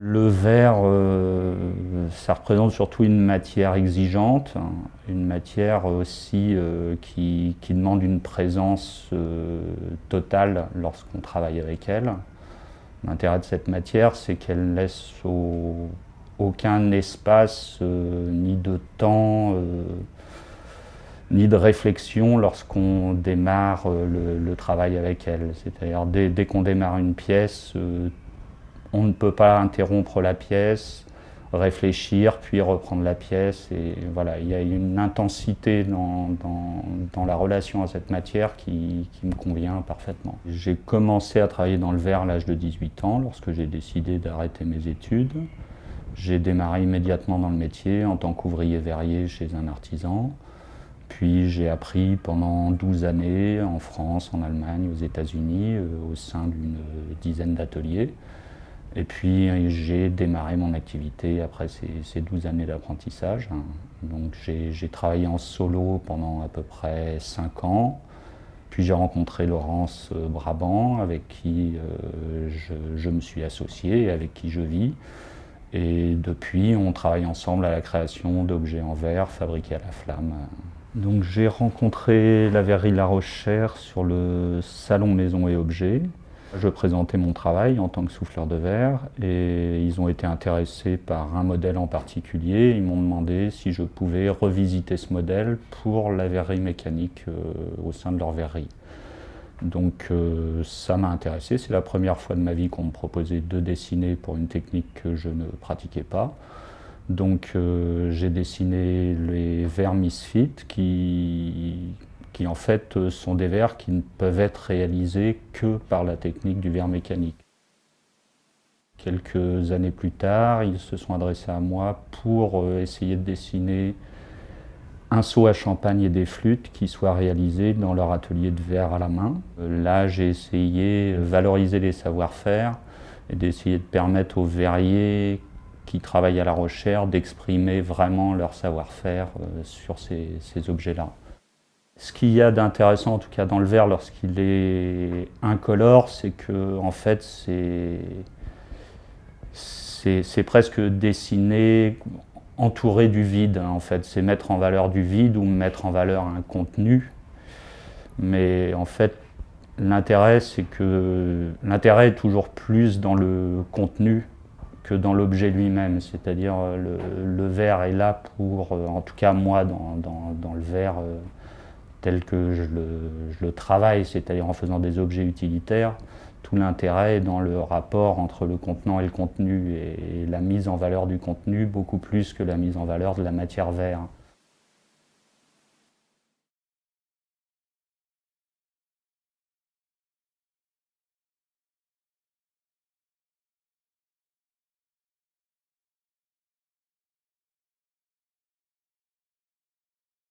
Le verre, ça représente surtout une matière exigeante, une matière aussi qui demande une présence totale lorsqu'on travaille avec elle. L'intérêt de cette matière, c'est qu'elle laisse aucun espace, ni de temps, ni de réflexion lorsqu'on démarre le travail avec elle. C'est-à-dire dès qu'on démarre une pièce, on ne peut pas interrompre la pièce, réfléchir, puis reprendre la pièce. Et voilà, il y a une intensité dans la relation à cette matière qui me convient parfaitement. J'ai commencé à travailler dans le verre à l'âge de 18 ans, lorsque j'ai décidé d'arrêter mes études. J'ai démarré immédiatement dans le métier en tant qu'ouvrier verrier chez un artisan. Puis j'ai appris pendant 12 années en France, en Allemagne, aux États-Unis, au sein d'une dizaine d'ateliers. Et puis j'ai démarré mon activité après ces 12 années d'apprentissage. Donc j'ai travaillé en solo pendant à peu près 5 ans. Puis j'ai rencontré Laurence Brabant, avec qui je me suis associé et avec qui je vis. Et depuis, on travaille ensemble à la création d'objets en verre fabriqués à la flamme. Donc j'ai rencontré la verrerie La Rochère sur le salon Maison et Objets. Je présentais mon travail en tant que souffleur de verre et ils ont été intéressés par un modèle en particulier. Ils m'ont demandé si je pouvais revisiter ce modèle pour la verrerie mécanique au sein de leur verrerie. Donc ça m'a intéressé. C'est la première fois de ma vie qu'on me proposait de dessiner pour une technique que je ne pratiquais pas. Donc j'ai dessiné les verres Misfit qui en fait sont des verres qui ne peuvent être réalisés que par la technique du verre mécanique. Quelques années plus tard, ils se sont adressés à moi pour essayer de dessiner un seau à champagne et des flûtes qui soient réalisés dans leur atelier de verre à la main. Là, j'ai essayé de valoriser les savoir-faire et d'essayer de permettre aux verriers qui travaillent à La Rochère d'exprimer vraiment leur savoir-faire sur ces objets-là. Ce qu'il y a d'intéressant, en tout cas dans le verre, lorsqu'il est incolore, c'est que en fait, c'est presque dessiné entouré du vide. En fait, c'est mettre en valeur du vide ou mettre en valeur un contenu. Mais en fait, l'intérêt est toujours plus dans le contenu que dans l'objet lui-même. C'est-à-dire le verre est là pour, en tout cas moi, dans le verre tel que je le travaille, c'est-à-dire en faisant des objets utilitaires, tout l'intérêt est dans le rapport entre le contenant et le contenu et la mise en valeur du contenu beaucoup plus que la mise en valeur de la matière verre.